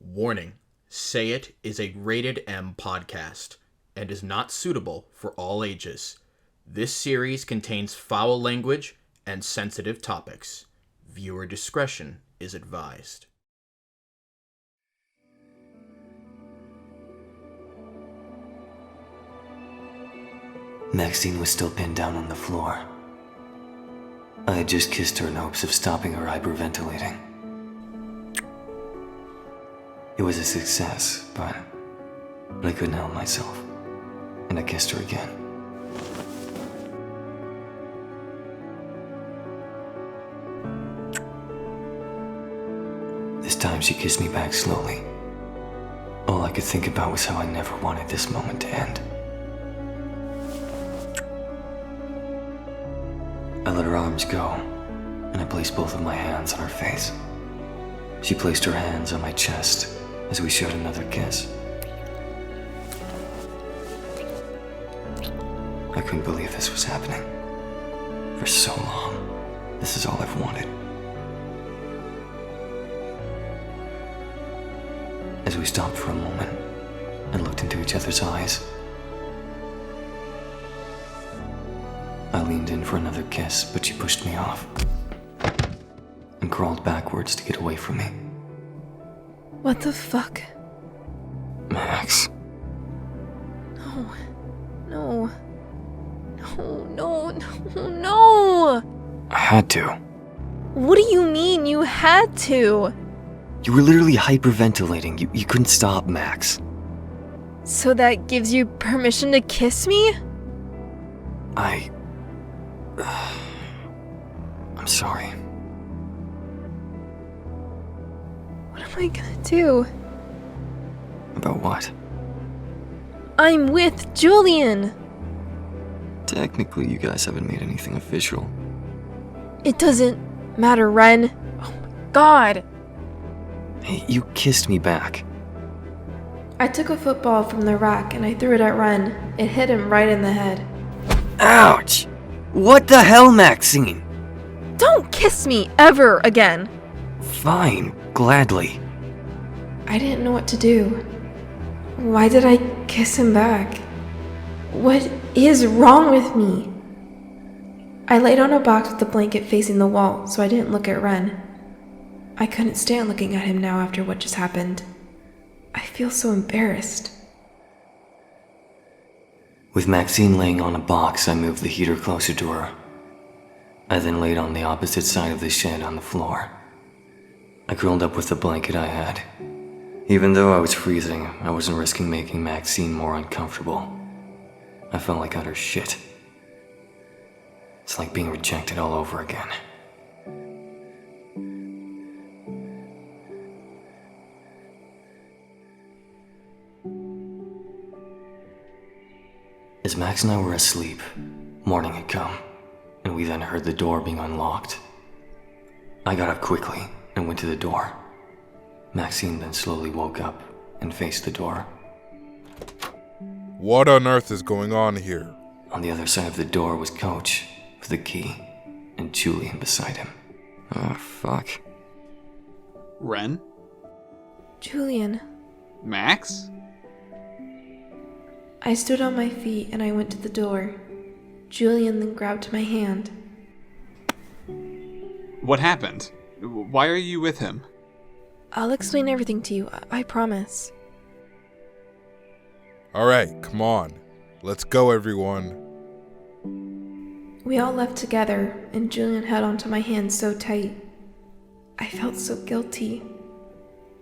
Warning, Say It is a rated M podcast and is not suitable for all ages. This series contains foul language and sensitive topics. Viewer discretion is advised. Maxine was still pinned down on the floor. I had just kissed her in hopes of stopping her hyperventilating. It was a success, but I couldn't help myself, and I kissed her again. This time she kissed me back slowly. All I could think about was how I never wanted this moment to end. I let her arms go, and I placed both of my hands on her face. She placed her hands on my chest as we shared another kiss. I couldn't believe this was happening. For so long, this is all I've wanted. As we stopped for a moment and looked into each other's eyes, I leaned in for another kiss, but she pushed me off and crawled backwards to get away from me. What the fuck? Max. No. I had to. What do you mean you had to? You were literally hyperventilating. You couldn't stop, Max. So that gives you permission to kiss me? I'm sorry. What am I gonna do? About what? I'm with Julian! Technically, you guys haven't made anything official. It doesn't matter, Ren. Oh my god! Hey, you kissed me back. I took a football from the rack and I threw it at Ren. It hit him right in the head. Ouch! What the hell, Maxine? Don't kiss me ever again! Fine, gladly. I didn't know what to do. Why did I kiss him back? What is wrong with me? I laid on a box with the blanket facing the wall so I didn't look at Ren. I couldn't stand looking at him now after what just happened. I feel so embarrassed. With Maxine laying on a box, I moved the heater closer to her. I then laid on the opposite side of the shed on the floor. I curled up with the blanket I had. Even though I was freezing, I wasn't risking making Maxine more uncomfortable. I felt like utter shit. It's like being rejected all over again. As Max and I were asleep, morning had come, and we then heard the door being unlocked. I got up quickly and went to the door. Maxine then slowly woke up and faced the door. What on earth is going on here? On the other side of the door was Coach, with the key, and Julian beside him. Oh, fuck. Ren? Julian. Max? I stood on my feet and I went to the door. Julian then grabbed my hand. What happened? Why are you with him? I'll explain everything to you, I promise. Alright, come on. Let's go, everyone. We all left together, and Julian held onto my hand so tight. I felt so guilty.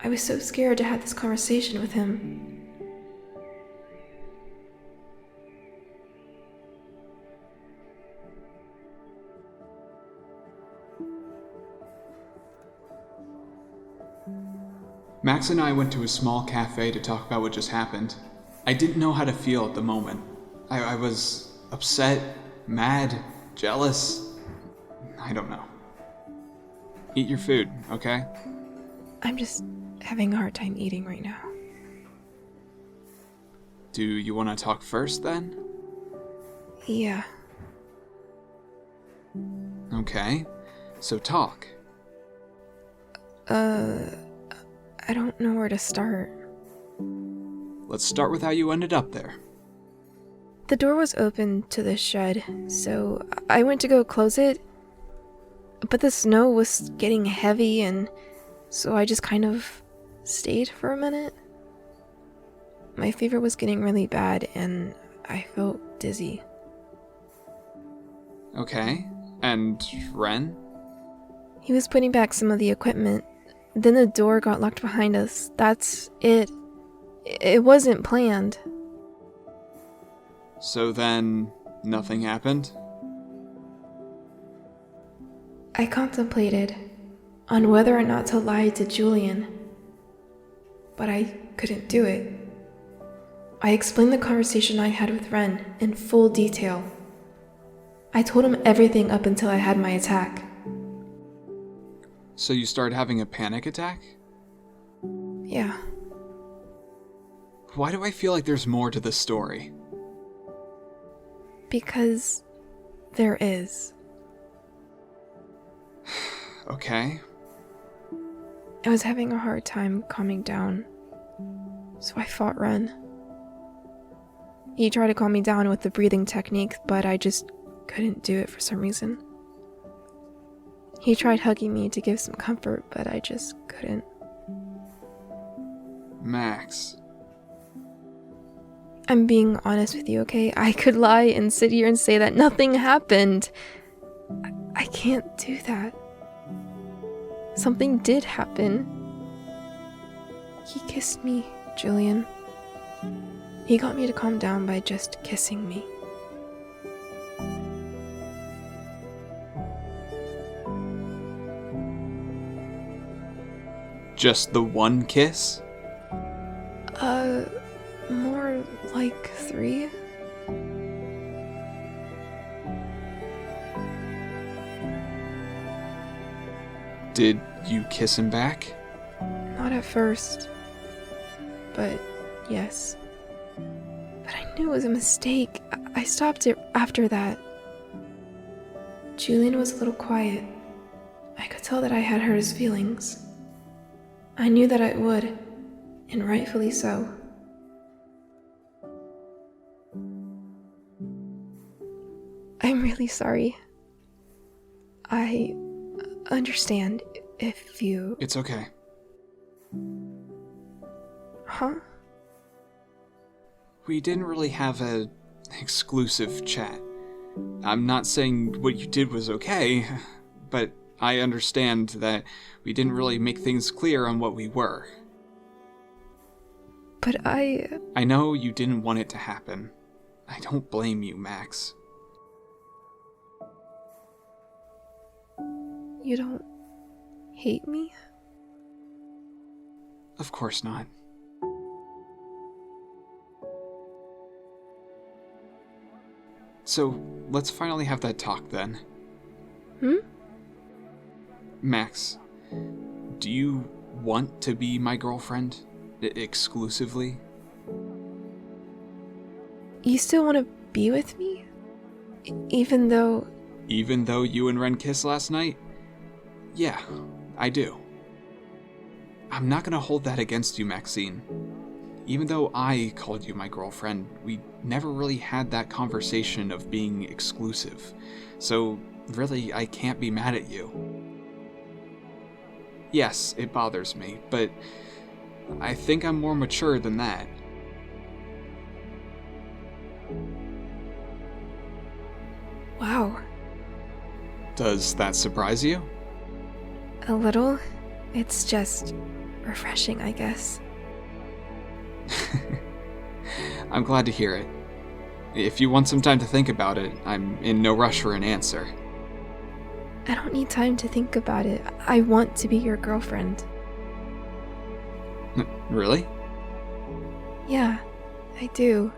I was so scared to have this conversation with him. Max and I went to a small cafe to talk about what just happened. I didn't know how to feel at the moment. I was upset, mad, jealous. I don't know. Eat your food, okay? I'm just having a hard time eating right now. Do you want to talk first then? Yeah. Okay, so talk. I don't know where to start. Let's start with how you ended up there. The door was open to the shed, so I went to go close it, but the snow was getting heavy, and so I just kind of stayed for a minute. My fever was getting really bad, and I felt dizzy. Okay, and Ren? He was putting back some of the equipment. Then the door got locked behind us. That's it. It wasn't planned. So then, nothing happened? I contemplated on whether or not to lie to Julian, but I couldn't do it. I explained the conversation I had with Ren in full detail. I told him everything up until I had my attack. So you started having a panic attack? Yeah. Why do I feel like there's more to this story? Because there is. Okay. I was having a hard time calming down, so I fought Ren. He tried to calm me down with the breathing technique, but I just couldn't do it for some reason. He tried hugging me to give some comfort, but I just couldn't. Max. I'm being honest with you, okay? I could lie and sit here and say that nothing happened. I can't do that. Something did happen. He kissed me, Julian. He got me to calm down by just kissing me. Just the one kiss? More like 3. Did you kiss him back? Not at first, but yes. But I knew it was a mistake. I stopped it after that. Julian was a little quiet. I could tell that I had hurt his feelings. I knew that I would, and rightfully so. I'm really sorry. I understand if you... It's okay. Huh? We didn't really have a exclusive chat. I'm not saying what you did was okay, but I understand that we didn't really make things clear on what we were. But I know you didn't want it to happen. I don't blame you, Max. You don't hate me? Of course not. So, let's finally have that talk then. Max, do you want to be my girlfriend? Exclusively? You still want to be with me? Even though... Even though you and Ren kissed last night? Yeah, I do. I'm not gonna hold that against you, Maxine. Even though I called you my girlfriend, we never really had that conversation of being exclusive. So, really, I can't be mad at you. Yes, it bothers me, but I think I'm more mature than that. Wow. Does that surprise you? A little. It's just refreshing, I guess. I'm glad to hear it. If you want some time to think about it, I'm in no rush for an answer. I don't need time to think about it. I want to be your girlfriend. Really? Yeah, I do.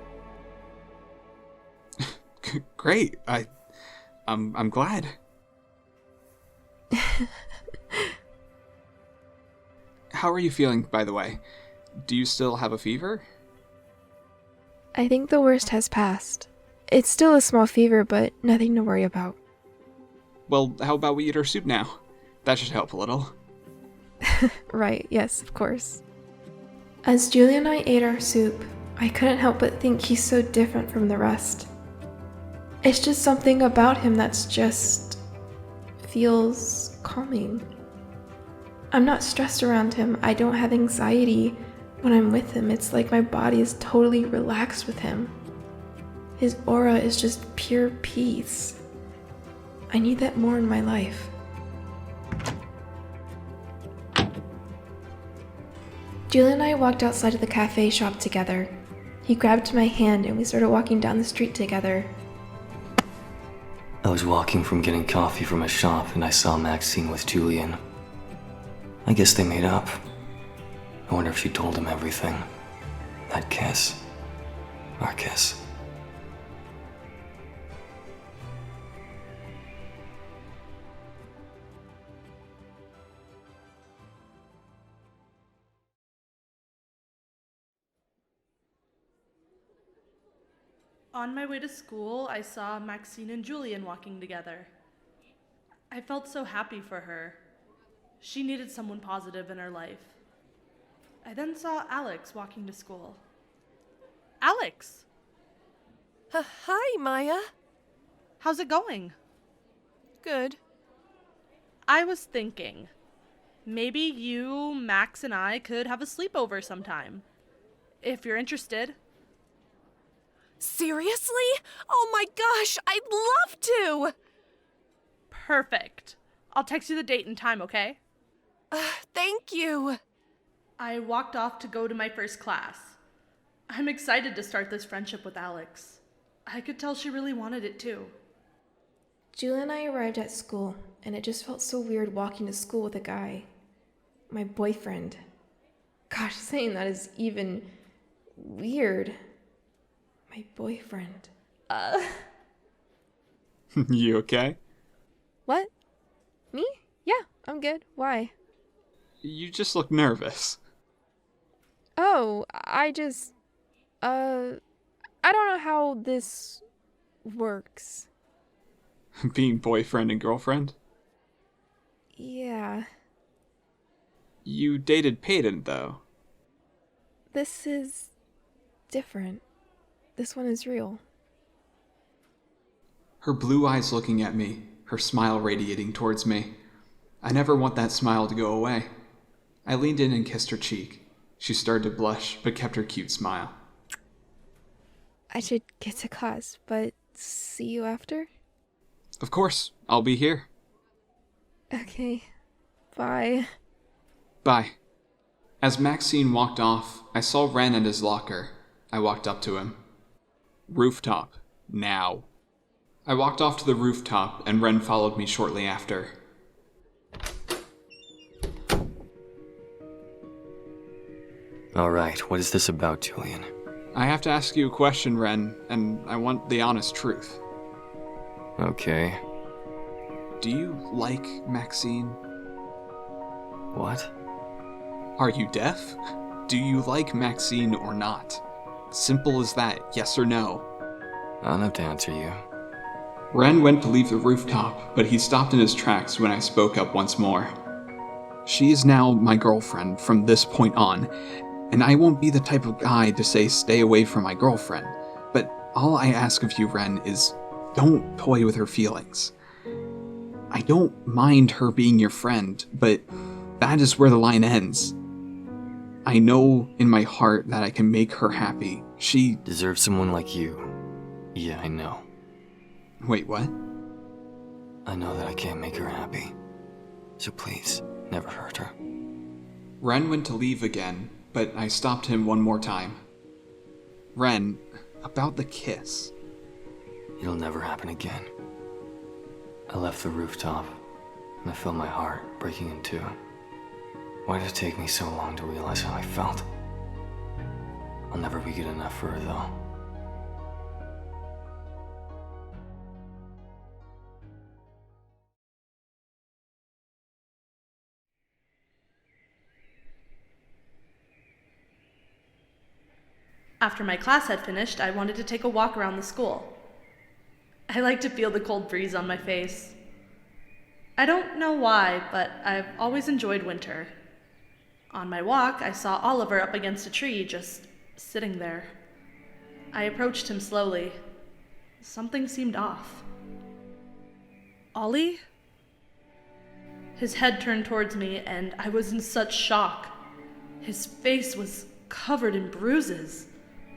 Great. I'm glad. How are you feeling, by the way? Do you still have a fever? I think the worst has passed. It's still a small fever, but nothing to worry about. Well, how about we eat our soup now? That should help a little. Right, yes, of course. As Julia and I ate our soup, I couldn't help but think he's so different from the rest. It's just something about him that's just feels calming. I'm not stressed around him. I don't have anxiety when I'm with him. It's like my body is totally relaxed with him. His aura is just pure peace. I need that more in my life. Julia and I walked outside of the cafe shop together. He grabbed my hand and we started walking down the street together. I was walking from getting coffee from a shop and I saw Maxine with Julian. I guess they made up. I wonder if she told him everything. That kiss. Our kiss. On my way to school, I saw Maxine and Julian walking together. I felt so happy for her. She needed someone positive in her life. I then saw Alex walking to school. Alex! Hi, Maya. How's it going? Good. I was thinking, maybe you, Max, and I could have a sleepover sometime. If you're interested. Seriously? Oh my gosh, I'd love to! Perfect. I'll text you the date and time, okay? Thank you. I walked off to go to my first class. I'm excited to start this friendship with Alex. I could tell she really wanted it too. Julia and I arrived at school, and it just felt so weird walking to school with a guy. My boyfriend. Gosh, saying that is even weird. My boyfriend. You okay? What? Me? Yeah, I'm good. Why? You just look nervous. Oh, I don't know how this works. Being boyfriend and girlfriend? Yeah. You dated Peyton, though. This is different. This one is real. Her blue eyes looking at me, her smile radiating towards me. I never want that smile to go away. I leaned in and kissed her cheek. She started to blush, but kept her cute smile. I should get to class, but see you after? Of course, I'll be here. Okay. Bye. Bye. As Maxine walked off, I saw Ren at his locker. I walked up to him. Rooftop. Now. I walked off to the rooftop, and Ren followed me shortly after. Alright, what is this about, Julian? I have to ask you a question, Ren, and I want the honest truth. Okay. Do you like Maxine? What? Are you deaf? Do you like Maxine or not? Simple as that, yes or no. I don't have to answer you. Ren went to leave the rooftop, but he stopped in his tracks when I spoke up once more. She is now my girlfriend from this point on, and I won't be the type of guy to say stay away from my girlfriend, but all I ask of you, Ren, is don't toy with her feelings. I don't mind her being your friend, but that is where the line ends. I know in my heart that I can make her happy. She deserves someone like you. Yeah, I know. Wait, what? I know that I can't make her happy. So please, never hurt her. Ren went to leave again, but I stopped him one more time. Ren, about the kiss. It'll never happen again. I left the rooftop, and I felt my heart breaking in two. Why did it take me so long to realize how I felt? I'll never be good enough for her, though. After my class had finished, I wanted to take a walk around the school. I like to feel the cold breeze on my face. I don't know why, but I've always enjoyed winter. On my walk, I saw Oliver up against a tree, just sitting there. I approached him slowly. Something seemed off. Ollie? His head turned towards me, and I was in such shock. His face was covered in bruises,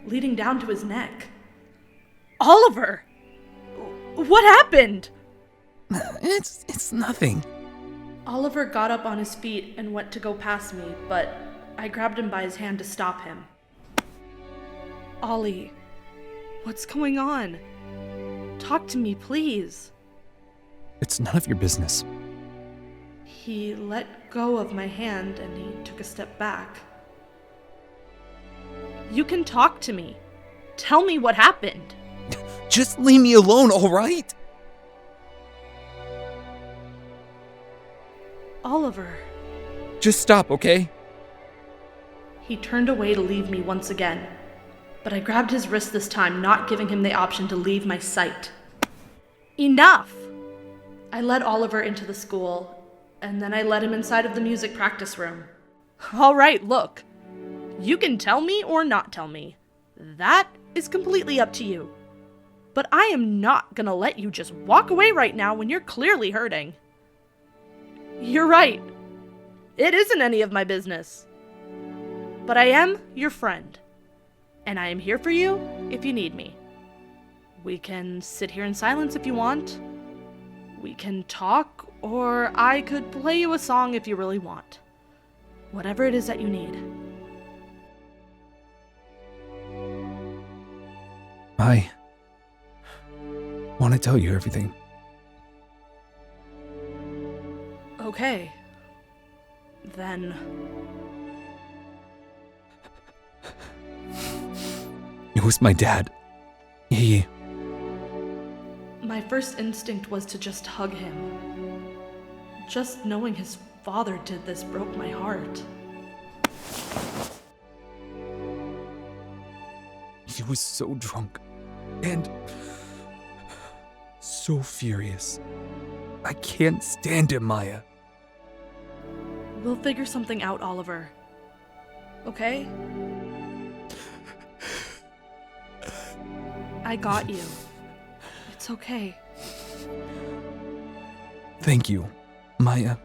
leading down to his neck. Oliver! What happened? It's nothing. Oliver got up on his feet and went to go past me, but I grabbed him by his hand to stop him. Ollie, what's going on? Talk to me, please. It's none of your business. He let go of my hand and he took a step back. You can talk to me. Tell me what happened. Just leave me alone, all right? Oliver. Just stop, okay? He turned away to leave me once again, but I grabbed his wrist this time, not giving him the option to leave my sight. Enough! I led Oliver into the school, and then I led him inside of the music practice room. All right, look. You can tell me or not tell me. That is completely up to you. But I am not gonna let you just walk away right now when you're clearly hurting. You're right. It isn't any of my business. But I am your friend, and I am here for you if you need me. We can sit here in silence if you want. We can talk, or I could play you a song if you really want. Whatever it is that you need. I want to tell you everything. Okay. Then... It was my dad. He... My first instinct was to just hug him. Just knowing his father did this broke my heart. He was so drunk. And... so furious. I can't stand him, Maya. We'll figure something out, Oliver. Okay? I got you. It's okay. Thank you, Maya,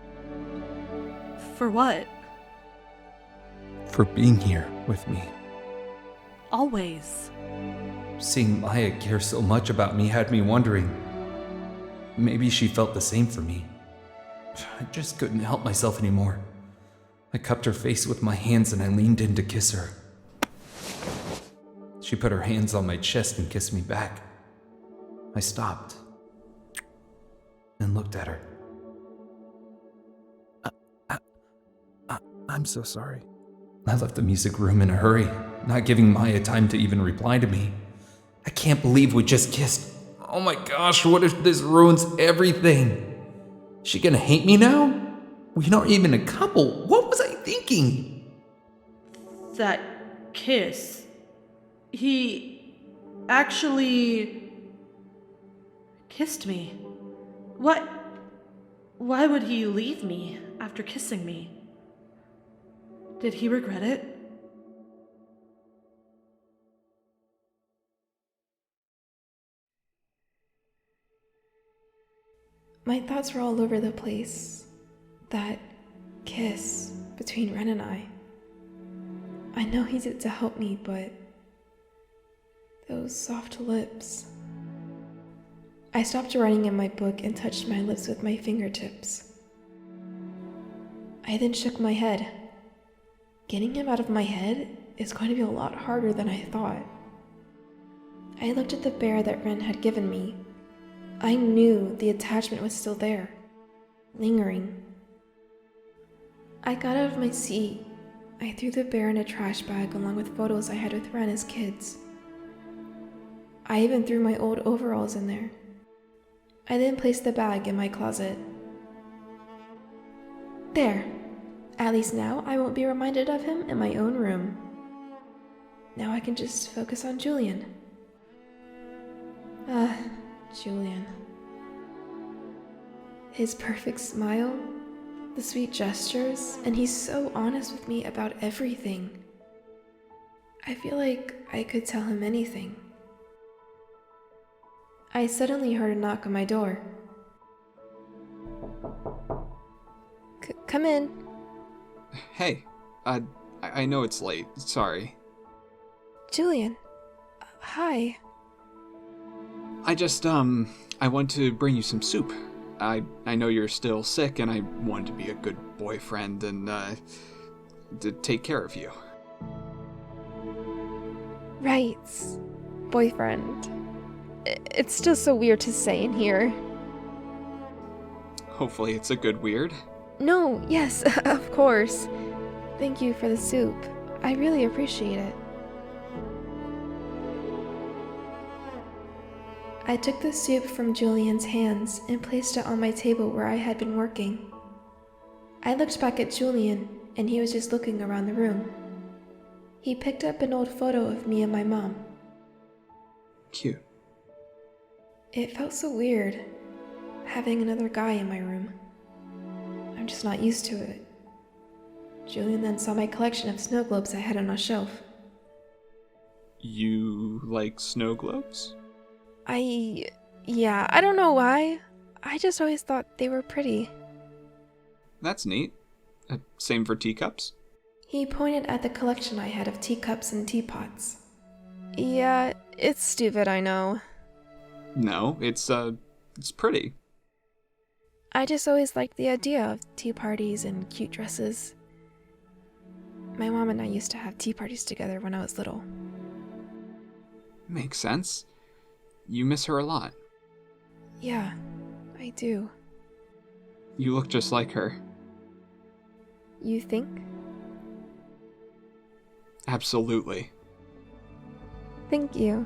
For what? for being here with me. Always. Seeing Maya care so much about me had me wondering. Maybe she felt the same for me. I just couldn't help myself anymore. I cupped her face with my hands and I leaned in to kiss her. She put her hands on my chest and kissed me back. I stopped and looked at her. I'm so sorry. I left the music room in a hurry, not giving Maya time to even reply to me. I can't believe we just kissed. Oh my gosh, what if this ruins everything? She gonna hate me now? We're not even a couple. What was I thinking? That kiss. He actually kissed me. What? Why would he leave me after kissing me? Did he regret it? My thoughts were all over the place. That kiss between Ren and I know he did it to help me, but those soft lips. I stopped writing in my book and touched my lips with my fingertips. I then shook my head. Getting him out of my head is going to be a lot harder than I thought. I looked at the bear that Ren had given me. I knew the attachment was still there, lingering. I got out of my seat. I threw the bear in a trash bag along with photos I had with Ren as kids. I even threw my old overalls in there. I then placed the bag in my closet. There. At least now I won't be reminded of him in my own room. Now I can just focus on Julian. Julian. His perfect smile, the sweet gestures, and he's so honest with me about everything. I feel like I could tell him anything. I suddenly heard a knock on my door. Come in. Hey, I know it's late. Sorry. Julian. Hi. I want to bring you some soup. I know you're still sick, and I want to be a good boyfriend and, to take care of you. Right. Boyfriend. It's just so weird to say in here. Hopefully it's a good weird. No, yes, of course. Thank you for the soup. I really appreciate it. I took the soup from Julian's hands and placed it on my table where I had been working. I looked back at Julian, and he was just looking around the room. He picked up an old photo of me and my mom. Cute. It felt so weird, having another guy in my room. I'm just not used to it. Julian then saw my collection of snow globes I had on a shelf. You like snow globes? Yeah, I don't know why. I just always thought they were pretty. That's neat. Same for teacups? He pointed at the collection I had of teacups and teapots. Yeah, it's stupid, I know. No, it's pretty. I just always liked the idea of tea parties and cute dresses. My mom and I used to have tea parties together when I was little. Makes sense. You miss her a lot. Yeah, I do. You look just like her. You think? Absolutely. Thank you.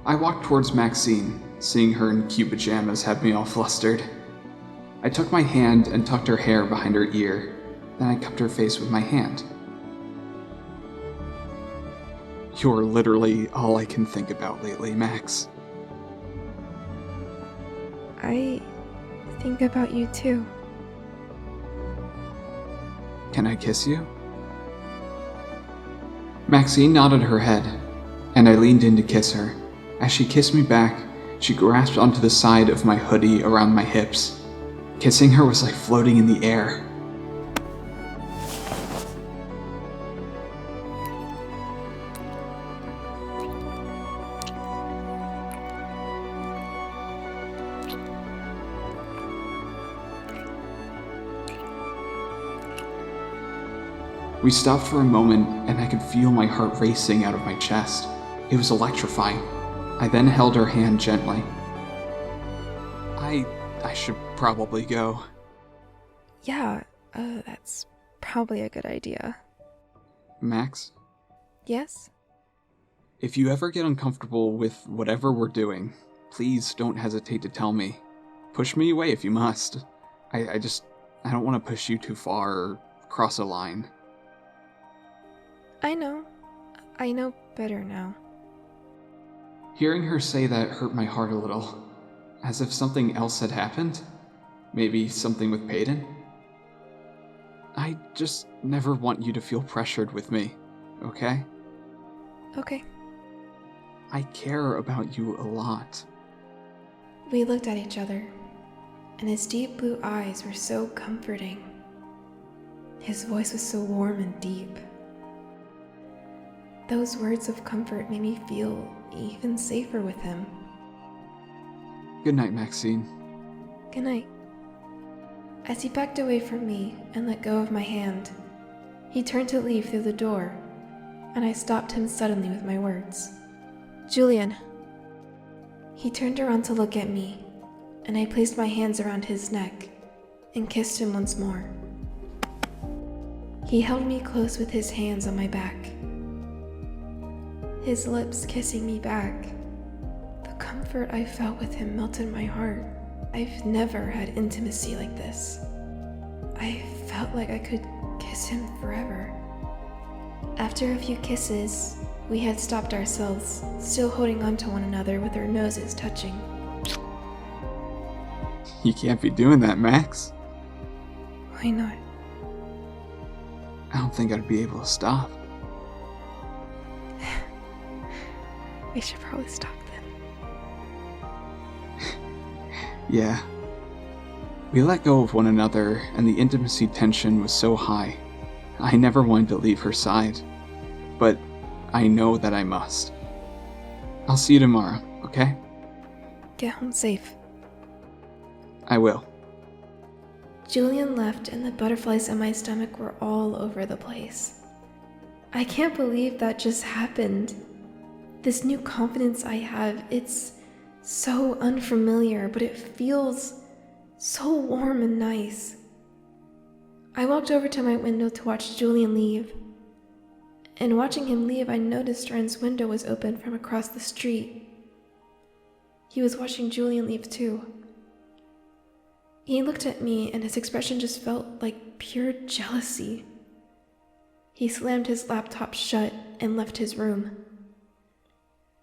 I walked towards Maxine. Seeing her in cute pajamas had me all flustered. I took my hand and tucked her hair behind her ear. Then I cupped her face with my hand. You're literally all I can think about lately, Max. I think about you too. Can I kiss you? Maxine nodded her head, and I leaned in to kiss her. As she kissed me back, she grasped onto the side of my hoodie around my hips. Kissing her was like floating in the air. We stopped for a moment, and I could feel my heart racing out of my chest. It was electrifying. I then held her hand gently. I should probably go. Yeah, that's probably a good idea. Max, Yes? if you ever get uncomfortable with whatever we're doing, please don't hesitate to tell me. Push me away if you must. I don't want to push you too far or cross a line. I know. I know better now. Hearing her say that hurt my heart a little, as if something else had happened. Maybe something with Peyton. I just never want you to feel pressured with me, okay? Okay. I care about you a lot. We looked at each other, and his deep blue eyes were so comforting. His voice was so warm and deep. Those words of comfort made me feel even safer with him. Good night, Maxine. Good night. As he backed away from me and let go of my hand, he turned to leave through the door, and I stopped him suddenly with my words. Julian. He turned around to look at me, and I placed my hands around his neck and kissed him once more. He held me close with his hands on my back, his lips kissing me back. The comfort I felt with him melted my heart. I've never had intimacy like this. I felt like I could kiss him forever. After a few kisses, we had stopped ourselves, still holding on to one another with our noses touching. You can't be doing that, Max. Why not? I don't think I'd be able to stop. We should probably stop then. Yeah. We let go of one another, and the intimacy tension was so high. I never wanted to leave her side. But I know that I must. I'll see you tomorrow, okay? Get home safe. I will. Julian left, and the butterflies in my stomach were all over the place. I can't believe that just happened. This new confidence I have, it's so unfamiliar, but it feels so warm and nice. I walked over to my window to watch Julian leave. And watching him leave, I noticed Ren's window was open from across the street. He was watching Julian leave too. He looked at me, and his expression just felt like pure jealousy. He slammed his laptop shut and left his room.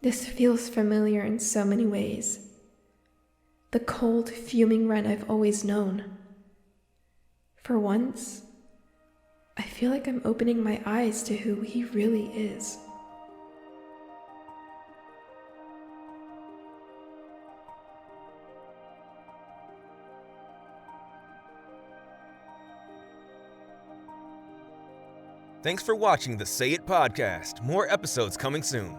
This feels familiar in so many ways. The cold, fuming Ren I've always known. For once, I feel like I'm opening my eyes to who he really is. Thanks for watching the Say It podcast. More episodes coming soon.